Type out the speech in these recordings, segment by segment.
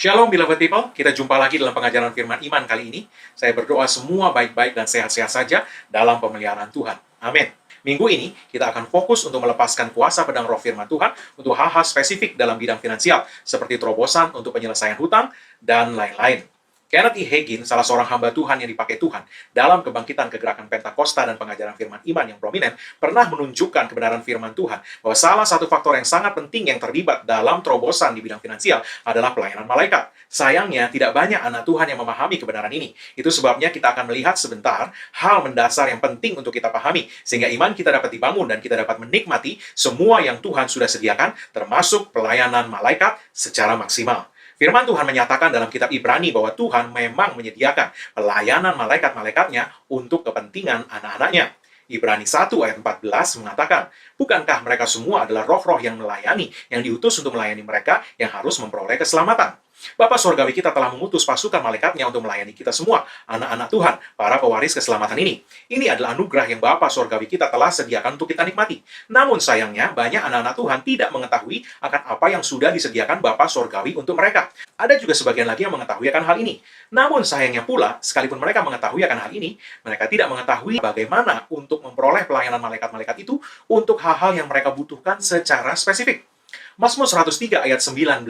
Shalom beloved people, kita jumpa lagi dalam pengajaran firman iman kali ini. Saya berdoa semua baik-baik dan sehat-sehat saja dalam pemeliharaan Tuhan. Amin. Minggu ini kita akan fokus untuk melepaskan kuasa pedang roh firman Tuhan untuk hal-hal spesifik dalam bidang finansial, seperti terobosan untuk penyelesaian hutang dan lain-lain. Kenneth E. Hagin, salah seorang hamba Tuhan yang dipakai Tuhan dalam kebangkitan kegerakan Pentakosta dan pengajaran firman iman yang prominent, pernah menunjukkan kebenaran firman Tuhan bahwa salah satu faktor yang sangat penting yang terlibat dalam terobosan di bidang finansial adalah pelayanan malaikat. Sayangnya, tidak banyak anak Tuhan yang memahami kebenaran ini. Itu sebabnya kita akan melihat sebentar hal mendasar yang penting untuk kita pahami, sehingga iman kita dapat dibangun dan kita dapat menikmati semua yang Tuhan sudah sediakan, termasuk pelayanan malaikat secara maksimal. Firman Tuhan menyatakan dalam kitab Ibrani bahwa Tuhan memang menyediakan pelayanan malaikat-malaikatnya untuk kepentingan anak-anaknya. Ibrani 1 ayat 14 mengatakan, bukankah mereka semua adalah roh-roh yang melayani, yang diutus untuk melayani mereka yang harus memperoleh keselamatan? Bapa Surgawi kita telah mengutus pasukan malaikatnya untuk melayani kita semua, anak-anak Tuhan, para pewaris keselamatan ini. Ini adalah anugerah yang Bapa Surgawi kita telah sediakan untuk kita nikmati. Namun sayangnya, banyak anak-anak Tuhan tidak mengetahui akan apa yang sudah disediakan Bapa Surgawi untuk mereka. Ada juga sebagian lagi yang mengetahui akan hal ini. Namun sayangnya pula, sekalipun mereka mengetahui akan hal ini, mereka tidak mengetahui bagaimana untuk memperoleh pelayanan malaikat-malaikat itu untuk hal-hal yang mereka butuhkan secara spesifik. Mazmur 103 ayat 19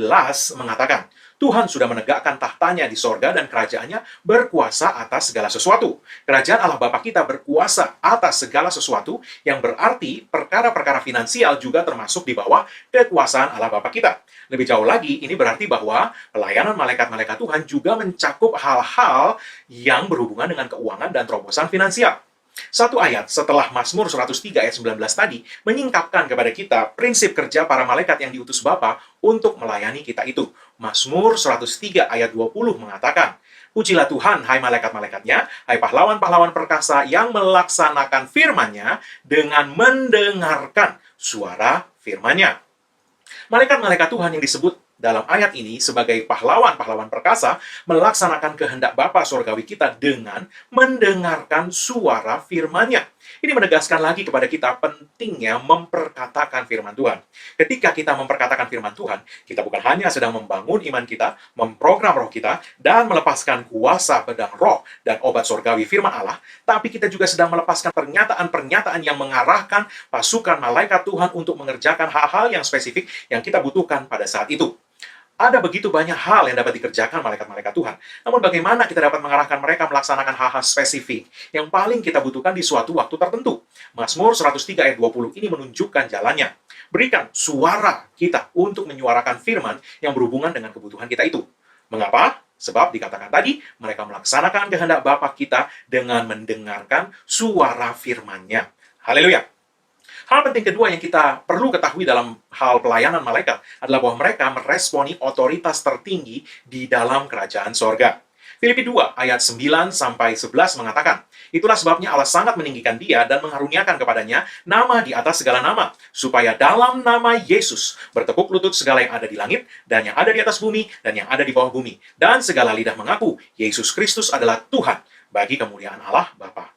mengatakan, Tuhan sudah menegakkan tahtanya di sorga dan kerajaannya berkuasa atas segala sesuatu. Kerajaan Allah Bapa kita berkuasa atas segala sesuatu, yang berarti perkara-perkara finansial juga termasuk di bawah kekuasaan Allah Bapa kita. Lebih jauh lagi, ini berarti bahwa pelayanan malaikat-malaikat Tuhan juga mencakup hal-hal yang berhubungan dengan keuangan dan terobosan finansial. Satu ayat setelah Mazmur 103 ayat 19 tadi menyingkapkan kepada kita prinsip kerja para malaikat yang diutus Bapa untuk melayani kita itu. Mazmur 103 ayat 20 mengatakan, pujilah Tuhan, hai malaikat-malaikatnya, hai pahlawan-pahlawan perkasa yang melaksanakan firman-Nya dengan mendengarkan suara firman-Nya. Malaikat-malaikat Tuhan yang disebut dalam ayat ini sebagai pahlawan-pahlawan perkasa melaksanakan kehendak Bapa Surgawi kita dengan mendengarkan suara firman-Nya. Ini menegaskan lagi kepada kita pentingnya memperkatakan firman Tuhan. Ketika kita memperkatakan firman Tuhan, kita bukan hanya sedang membangun iman kita, memprogram roh kita, dan melepaskan kuasa pedang roh dan obat surgawi firman Allah, tapi kita juga sedang melepaskan pernyataan-pernyataan yang mengarahkan pasukan malaikat Tuhan untuk mengerjakan hal-hal yang spesifik yang kita butuhkan pada saat itu. Ada begitu banyak hal yang dapat dikerjakan malaikat-malaikat Tuhan. Namun bagaimana kita dapat mengarahkan mereka melaksanakan hal-hal spesifik yang paling kita butuhkan di suatu waktu tertentu? Mazmur 103 ayat 20 ini menunjukkan jalannya. Berikan suara kita untuk menyuarakan firman yang berhubungan dengan kebutuhan kita itu. Mengapa? Sebab dikatakan tadi, mereka melaksanakan kehendak Bapa kita dengan mendengarkan suara firman-Nya. Haleluya! Hal penting kedua yang kita perlu ketahui dalam hal pelayanan malaikat adalah bahwa mereka meresponi otoritas tertinggi di dalam kerajaan sorga. Filipi 2 ayat 9-11 mengatakan, itulah sebabnya Allah sangat meninggikan dia dan mengaruniakan kepadanya nama di atas segala nama, supaya dalam nama Yesus bertekuk lutut segala yang ada di langit, dan yang ada di atas bumi, dan yang ada di bawah bumi, dan segala lidah mengaku Yesus Kristus adalah Tuhan bagi kemuliaan Allah Bapa.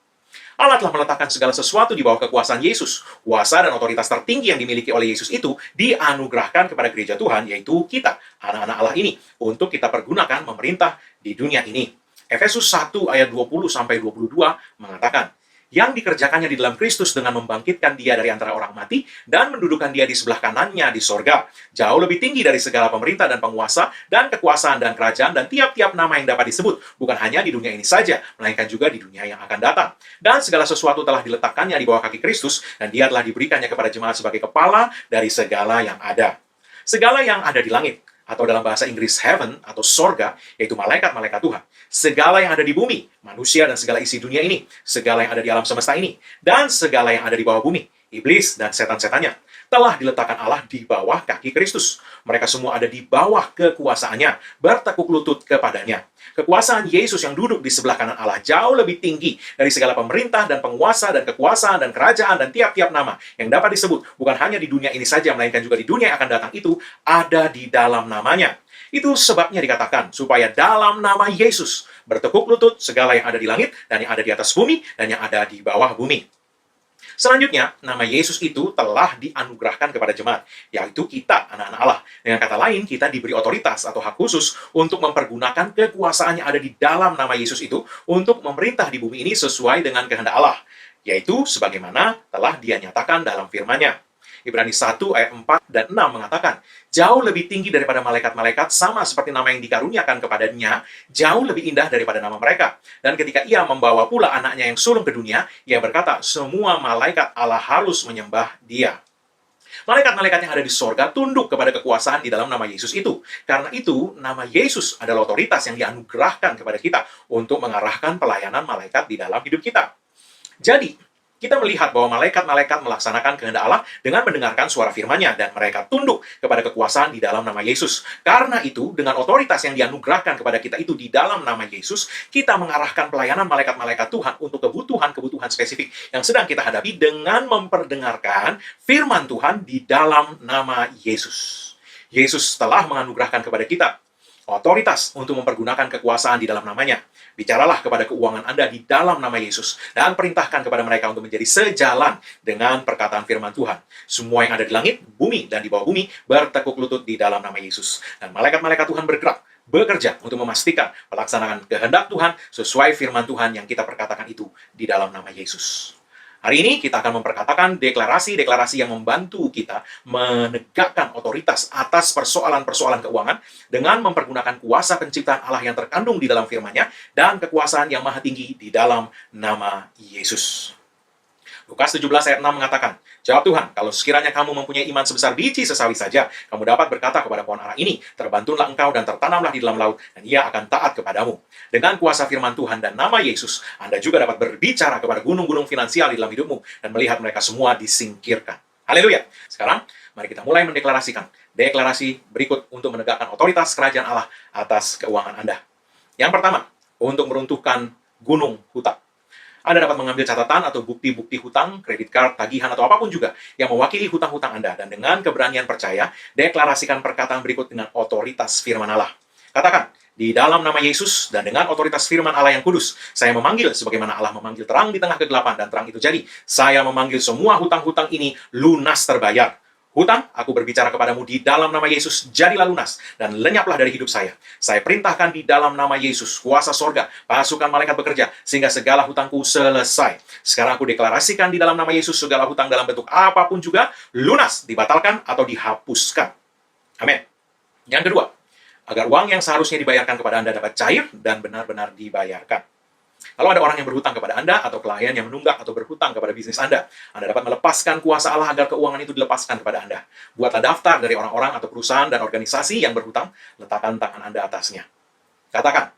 Allah telah meletakkan segala sesuatu di bawah kekuasaan Yesus. Kuasa dan otoritas tertinggi yang dimiliki oleh Yesus itu dianugerahkan kepada gereja Tuhan, yaitu kita, anak-anak Allah ini, untuk kita pergunakan memerintah di dunia ini. Efesus 1 ayat 20-22 mengatakan, yang dikerjakannya di dalam Kristus dengan membangkitkan dia dari antara orang mati dan mendudukan dia di sebelah kanannya di sorga, jauh lebih tinggi dari segala pemerintah dan penguasa dan kekuasaan dan kerajaan dan tiap-tiap nama yang dapat disebut, bukan hanya di dunia ini saja, melainkan juga di dunia yang akan datang. Dan segala sesuatu telah diletakkannya di bawah kaki Kristus, dan dia telah diberikannya kepada jemaat sebagai kepala dari segala yang ada. Segala yang ada di langit, atau dalam bahasa Inggris heaven atau sorga, yaitu malaikat-malaikat Tuhan. Segala yang ada di bumi, manusia dan segala isi dunia ini, segala yang ada di alam semesta ini, dan segala yang ada di bawah bumi, iblis dan setan-setannya, telah diletakkan Allah di bawah kaki Kristus. Mereka semua ada di bawah kekuasaannya, bertekuk lutut kepadanya. Kekuasaan Yesus yang duduk di sebelah kanan Allah jauh lebih tinggi dari segala pemerintah dan penguasa dan kekuasaan dan kerajaan dan tiap-tiap nama yang dapat disebut, bukan hanya di dunia ini saja, melainkan juga di dunia yang akan datang itu, ada di dalam namanya. Itu sebabnya dikatakan, supaya dalam nama Yesus bertekuk lutut segala yang ada di langit dan yang ada di atas bumi dan yang ada di bawah bumi. Selanjutnya, nama Yesus itu telah dianugerahkan kepada jemaat, yaitu kita, anak-anak Allah. Dengan kata lain, kita diberi otoritas atau hak khusus untuk mempergunakan kekuasaan yang ada di dalam nama Yesus itu untuk memerintah di bumi ini sesuai dengan kehendak Allah, yaitu sebagaimana telah Dia nyatakan dalam firman-Nya. Ibrani 1 ayat 4 dan 6 mengatakan, jauh lebih tinggi daripada malaikat-malaikat, sama seperti nama yang dikaruniakan kepadanya, jauh lebih indah daripada nama mereka. Dan ketika ia membawa pula anaknya yang sulung ke dunia, ia berkata, semua malaikat Allah harus menyembah dia. Malaikat-malaikat yang ada di sorga tunduk kepada kekuasaan di dalam nama Yesus itu. Karena itu, nama Yesus adalah otoritas yang dianugerahkan kepada kita untuk mengarahkan pelayanan malaikat di dalam hidup kita. Jadi, kita melihat bahwa malaikat-malaikat melaksanakan kehendak Allah dengan mendengarkan suara firman-Nya, dan mereka tunduk kepada kekuasaan di dalam nama Yesus. Karena itu, dengan otoritas yang dianugerahkan kepada kita itu di dalam nama Yesus, kita mengarahkan pelayanan malaikat-malaikat Tuhan untuk kebutuhan-kebutuhan spesifik yang sedang kita hadapi dengan memperdengarkan firman Tuhan di dalam nama Yesus. Yesus telah menganugerahkan kepada kita otoritas untuk mempergunakan kekuasaan di dalam namanya. Bicaralah kepada keuangan Anda di dalam nama Yesus, dan perintahkan kepada mereka untuk menjadi sejalan dengan perkataan firman Tuhan. Semua yang ada di langit, bumi, dan di bawah bumi bertekuk lutut di dalam nama Yesus. Dan malaikat-malaikat Tuhan bergerak, bekerja untuk memastikan pelaksanaan kehendak Tuhan sesuai firman Tuhan yang kita perkatakan itu di dalam nama Yesus. Hari ini kita akan memperkatakan deklarasi-deklarasi yang membantu kita menegakkan otoritas atas persoalan-persoalan keuangan dengan mempergunakan kuasa penciptaan Allah yang terkandung di dalam firman-Nya dan kekuasaan yang maha tinggi di dalam nama Yesus. Lukas 17 ayat 6 mengatakan, jawab Tuhan, kalau sekiranya kamu mempunyai iman sebesar biji sesawi saja, kamu dapat berkata kepada pohon ara ini, terbantunlah engkau dan tertanamlah di dalam laut, dan ia akan taat kepadamu. Dengan kuasa firman Tuhan dan nama Yesus, Anda juga dapat berbicara kepada gunung-gunung finansial di dalam hidupmu, dan melihat mereka semua disingkirkan. Haleluya! Sekarang, mari kita mulai mendeklarasikan deklarasi berikut untuk menegakkan otoritas kerajaan Allah atas keuangan Anda. Yang pertama, untuk meruntuhkan gunung hutang. Anda dapat mengambil catatan atau bukti-bukti hutang, kredit card, tagihan, atau apapun juga yang mewakili hutang-hutang Anda. Dan dengan keberanian percaya, deklarasikan perkataan berikut dengan otoritas firman Allah. Katakan, di dalam nama Yesus dan dengan otoritas firman Allah yang kudus, saya memanggil sebagaimana Allah memanggil terang di tengah kegelapan, dan terang itu jadi. Saya memanggil semua hutang-hutang ini lunas terbayar. Hutang, aku berbicara kepadamu di dalam nama Yesus, jadilah lunas, dan lenyaplah dari hidup saya. Saya perintahkan di dalam nama Yesus, kuasa sorga, pasukan malaikat bekerja, sehingga segala hutangku selesai. Sekarang aku deklarasikan di dalam nama Yesus, segala hutang dalam bentuk apapun juga, lunas, dibatalkan, atau dihapuskan. Amin. Yang kedua, agar uang yang seharusnya dibayarkan kepada Anda dapat cair dan benar-benar dibayarkan. Kalau ada orang yang berhutang kepada Anda, atau klien yang menunggak atau berhutang kepada bisnis Anda dapat melepaskan kuasa Allah agar keuangan itu dilepaskan kepada Anda. Buatlah daftar dari orang-orang atau perusahaan dan organisasi yang berhutang, letakkan tangan Anda atasnya. Katakan,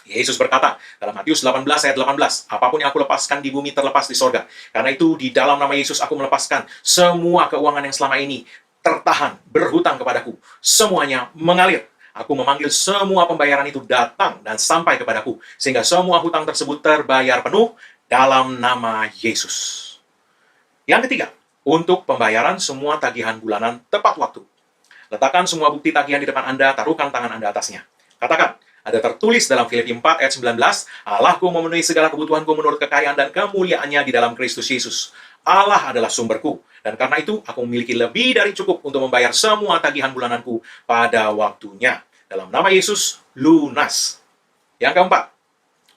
Yesus berkata dalam Matius 18 ayat 18, apapun yang aku lepaskan di bumi terlepas di sorga. Karena itu di dalam nama Yesus aku melepaskan semua keuangan yang selama ini tertahan, berhutang kepadaku. Semuanya mengalir. Aku memanggil semua pembayaran itu datang dan sampai kepadaku, sehingga semua hutang tersebut terbayar penuh dalam nama Yesus. Yang ketiga, untuk pembayaran semua tagihan bulanan tepat waktu. Letakkan semua bukti tagihan di depan Anda, taruhkan tangan Anda atasnya. Katakan, ada tertulis dalam Filipi 4 ayat 19, Allahku memenuhi segala kebutuhanku menurut kekayaan dan kemuliaannya di dalam Kristus Yesus. Allah adalah sumberku, dan karena itu aku memiliki lebih dari cukup untuk membayar semua tagihan bulananku pada waktunya. Dalam nama Yesus, lunas. Yang keempat,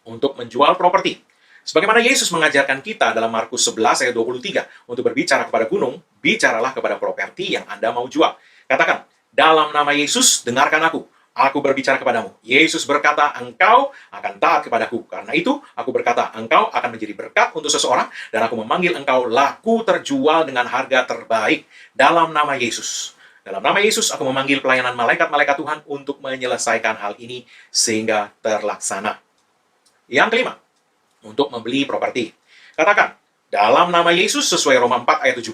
untuk menjual properti. Sebagaimana Yesus mengajarkan kita dalam Markus 11 ayat 23, untuk berbicara kepada gunung, bicaralah kepada properti yang Anda mau jual. Katakan, dalam nama Yesus, dengarkan aku. Aku berbicara kepadamu. Yesus berkata, engkau akan taat kepadaku. Karena itu, aku berkata, engkau akan menjadi berkat untuk seseorang, dan aku memanggil engkau laku terjual dengan harga terbaik. Dalam nama Yesus. Dalam nama Yesus, aku memanggil pelayanan malaikat-malaikat Tuhan untuk menyelesaikan hal ini sehingga terlaksana. Yang kelima, untuk membeli properti. Katakan, dalam nama Yesus, sesuai Roma 4 ayat 17,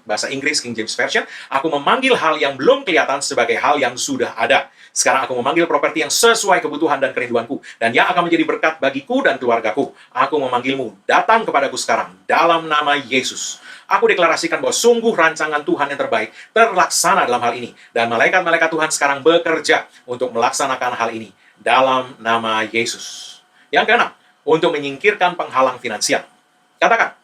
bahasa Inggris King James Version, aku memanggil hal yang belum kelihatan sebagai hal yang sudah ada. Sekarang aku memanggil properti yang sesuai kebutuhan dan kerinduanku, dan yang akan menjadi berkat bagiku dan keluargaku. Aku memanggilmu, datang kepadaku sekarang, dalam nama Yesus. Aku deklarasikan bahwa sungguh rancangan Tuhan yang terbaik terlaksana dalam hal ini, dan malaikat-malaikat Tuhan sekarang bekerja untuk melaksanakan hal ini, dalam nama Yesus. Yang keenam, untuk menyingkirkan penghalang finansial. Katakan,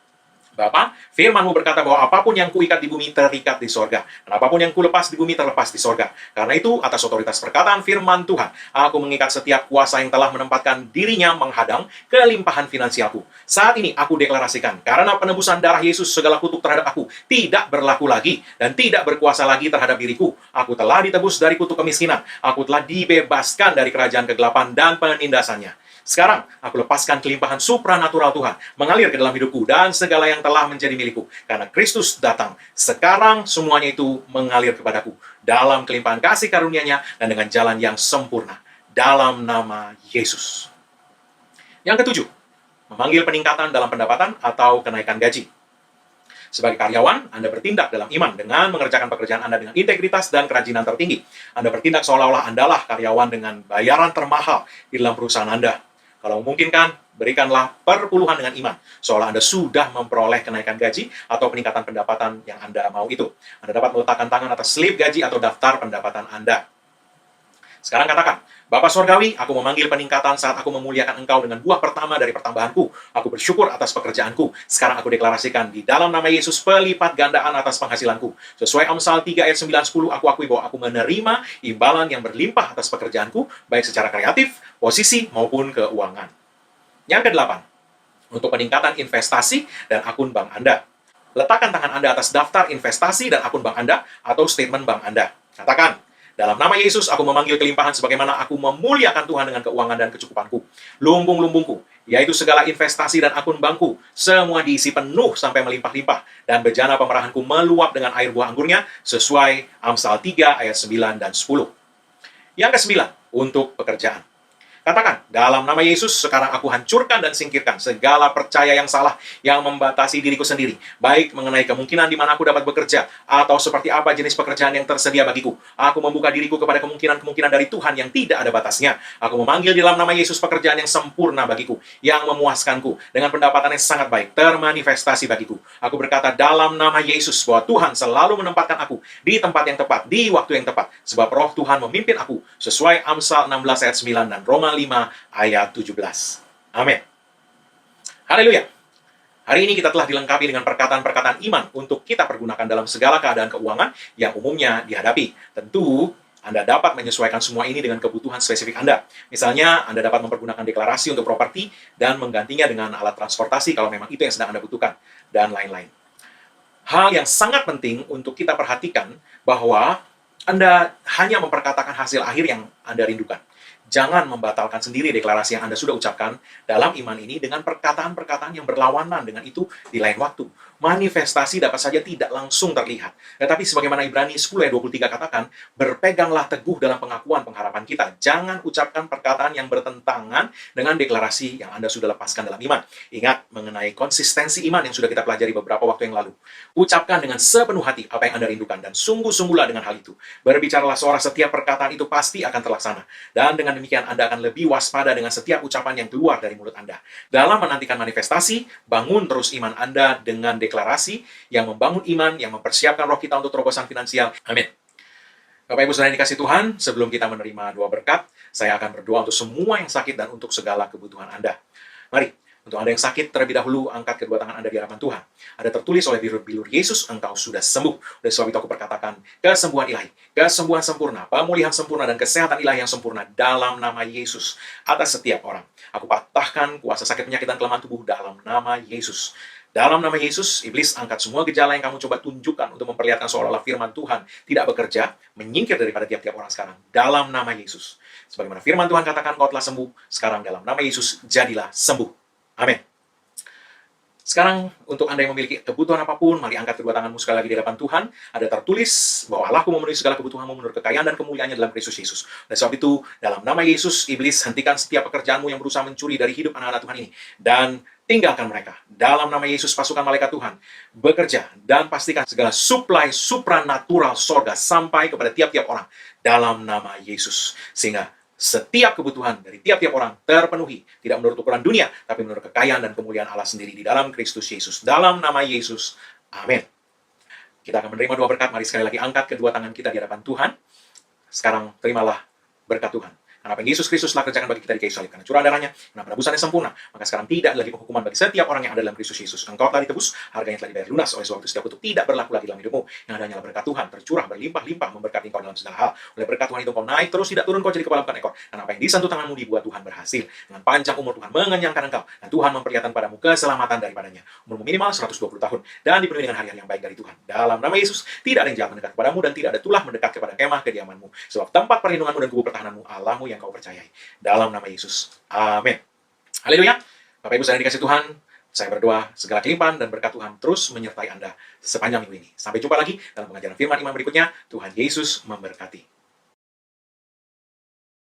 Bapa, firman-Mu berkata bahwa apapun yang kuikat di bumi terikat di sorga, dan apapun yang kulepas di bumi terlepas di sorga. Karena itu, atas otoritas perkataan firman Tuhan, aku mengikat setiap kuasa yang telah menempatkan dirinya menghadang kelimpahan finansialku. Saat ini aku deklarasikan, karena penebusan darah Yesus, segala kutuk terhadap aku tidak berlaku lagi, dan tidak berkuasa lagi terhadap diriku. Aku telah ditebus dari kutuk kemiskinan, aku telah dibebaskan dari kerajaan kegelapan dan penindasannya. Sekarang, aku lepaskan kelimpahan supranatural Tuhan mengalir ke dalam hidupku dan segala yang telah menjadi milikku. Karena Kristus datang, sekarang semuanya itu mengalir kepadaku dalam kelimpahan kasih karunia-Nya dan dengan jalan yang sempurna. Dalam nama Yesus. Yang ketujuh, memanggil peningkatan dalam pendapatan atau kenaikan gaji. Sebagai karyawan, Anda bertindak dalam iman dengan mengerjakan pekerjaan Anda dengan integritas dan kerajinan tertinggi. Anda bertindak seolah-olah Andalah karyawan dengan bayaran termahal di dalam perusahaan Anda. Kalau memungkinkan, berikanlah perpuluhan dengan iman, seolah Anda sudah memperoleh kenaikan gaji atau peningkatan pendapatan yang Anda mau itu. Anda dapat meletakkan tangan atas slip gaji atau daftar pendapatan Anda. Sekarang katakan, Bapa Sorgawi, aku memanggil peningkatan saat aku memuliakan Engkau dengan buah pertama dari pertambahanku. Aku bersyukur atas pekerjaanku. Sekarang aku deklarasikan di dalam nama Yesus pelipat gandaan atas penghasilanku. Sesuai Amsal 3 ayat 9-10, aku akui bahwa aku menerima imbalan yang berlimpah atas pekerjaanku, baik secara kreatif, posisi, maupun keuangan. Yang kedelapan, untuk peningkatan investasi dan akun bank Anda. Letakkan tangan Anda atas daftar investasi dan akun bank Anda atau statement bank Anda. Katakan, dalam nama Yesus, aku memanggil kelimpahan sebagaimana aku memuliakan Tuhan dengan keuangan dan kecukupanku. Lumbung-lumbungku, yaitu segala investasi dan akun bankku, semua diisi penuh sampai melimpah-limpah, dan bejana pemerahanku meluap dengan air buah anggurnya, sesuai Amsal 3 ayat 9 dan 10. Yang kesembilan, untuk pekerjaan. Katakan, dalam nama Yesus, sekarang aku hancurkan dan singkirkan segala percaya yang salah yang membatasi diriku sendiri, baik mengenai kemungkinan di mana aku dapat bekerja, atau seperti apa jenis pekerjaan yang tersedia bagiku. Aku membuka diriku kepada kemungkinan-kemungkinan dari Tuhan yang tidak ada batasnya. Aku memanggil di dalam nama Yesus pekerjaan yang sempurna bagiku, yang memuaskanku, dengan pendapatan yang sangat baik, termanifestasi bagiku. Aku berkata dalam nama Yesus bahwa Tuhan selalu menempatkan aku di tempat yang tepat, di waktu yang tepat, sebab roh Tuhan memimpin aku, sesuai Amsal 16 ayat 9 dan Roma 5 ayat 17. Amin. Haleluya. Hari ini kita telah dilengkapi dengan perkataan-perkataan iman untuk kita pergunakan dalam segala keadaan keuangan yang umumnya dihadapi. Tentu, Anda dapat menyesuaikan semua ini dengan kebutuhan spesifik Anda. Misalnya, Anda dapat mempergunakan deklarasi untuk properti dan menggantinya dengan alat transportasi kalau memang itu yang sedang Anda butuhkan, dan lain-lain. Hal yang sangat penting untuk kita perhatikan bahwa Anda hanya memperkatakan hasil akhir yang Anda rindukan. Jangan membatalkan sendiri deklarasi yang Anda sudah ucapkan dalam iman ini dengan perkataan-perkataan yang berlawanan dengan itu di lain waktu. Manifestasi dapat saja tidak langsung terlihat. Tetapi sebagaimana Ibrani 10 ayat 23 katakan, berpeganglah teguh dalam pengakuan pengharapan kita. Jangan ucapkan perkataan yang bertentangan dengan deklarasi yang Anda sudah lepaskan dalam iman. Ingat mengenai konsistensi iman yang sudah kita pelajari beberapa waktu yang lalu. Ucapkan dengan sepenuh hati apa yang Anda rindukan dan sungguh-sungguhlah dengan hal itu. Berbicaralah seorang setiap perkataan itu pasti akan terlaksana. Dan dengan demikian Anda akan lebih waspada dengan setiap ucapan yang keluar dari mulut Anda. Dalam menantikan manifestasi, bangun terus iman Anda dengan deklarasi yang membangun iman, yang mempersiapkan roh kita untuk terobosan finansial. Amin. Bapak Ibu Saudara yang dikasih Tuhan, sebelum kita menerima doa berkat, saya akan berdoa untuk semua yang sakit dan untuk segala kebutuhan Anda. Mari, untuk Anda yang sakit, terlebih dahulu angkat kedua tangan Anda di hadapan Tuhan. Ada tertulis oleh bilur-bilur Yesus, engkau sudah sembuh. Oleh sebab itu aku perkatakan, kesembuhan ilahi, kesembuhan sempurna, pemulihan sempurna, dan kesehatan ilahi yang sempurna dalam nama Yesus atas setiap orang. Aku patahkan kuasa sakit penyakit dan kelemahan tubuh dalam nama Yesus. Dalam nama Yesus, iblis angkat semua gejala yang kamu coba tunjukkan untuk memperlihatkan seolah-olah firman Tuhan tidak bekerja, menyingkir daripada tiap-tiap orang sekarang. Dalam nama Yesus. Sebagaimana firman Tuhan katakan kau telah sembuh, sekarang dalam nama Yesus, jadilah sembuh. Amin. Sekarang, untuk Anda yang memiliki kebutuhan apapun, mari angkat kedua tanganmu sekali lagi di hadapan Tuhan. Ada tertulis bahwa Allahku memenuhi segala kebutuhanmu menurut kekayaan dan kemuliaannya dalam Kristus Yesus. Oleh sebab itu, dalam nama Yesus, iblis hentikan setiap pekerjaanmu yang berusaha mencuri dari hidup anak-anak Tuhan ini. Dan tinggalkan mereka. Dalam nama Yesus, pasukan malaikat Tuhan bekerja dan pastikan segala supply supranatural sorga sampai kepada tiap-tiap orang. Dalam nama Yesus. Sehingga setiap kebutuhan dari tiap-tiap orang terpenuhi. Tidak menurut ukuran dunia, tapi menurut kekayaan dan kemuliaan Allah sendiri di dalam Kristus Yesus. Dalam nama Yesus. Amin. Kita akan menerima doa berkat. Mari sekali lagi angkat kedua tangan kita di hadapan Tuhan. Sekarang terimalah berkat Tuhan. Karena apa yang Yesus Kristus telah kerjakan bagi kita di kayu salib, karena curah darahnya, karena penebusan yang sempurna, maka sekarang tidak lagi penghukuman bagi setiap orang yang ada dalam Kristus Yesus. Engkau telah ditebus, harganya telah dibayar lunas, oleh sebab itu setiap kutuk tidak berlaku lagi dalam hidupmu. Yang ada hanyalah berkat Tuhan, tercurah berlimpah-limpah memberkati engkau dalam segala hal. Oleh berkat Tuhan itu engkau naik terus, tidak turun, kau jadi kepala bukan ekor. Karena apa yang disentuh tanganmu dibuat Tuhan berhasil. Dengan panjang umur Tuhan mengenyangkan engkau, dan Tuhan memperlihatkan padamu keselamatan daripadanya. Umurmu minimal 120 tahun, dan dipenuhi dengan hari-hari yang baik dari Tuhan. Dalam nama Yesus, tidak ada yang jahat mendekat kepadamu, dan tidak ada tulah mendekat kepada kemah kediamanmu. Sebab tempat perlindunganmu dan kubu pertahananmu, Allahmu yang kau percayai. Dalam nama Yesus. Amin. Haleluya. Bapak Ibu saya dikasih Tuhan, saya berdoa segala kelimpahan dan berkat Tuhan terus menyertai Anda sepanjang minggu ini. Sampai jumpa lagi dalam pengajaran firman iman berikutnya. Tuhan Yesus memberkati.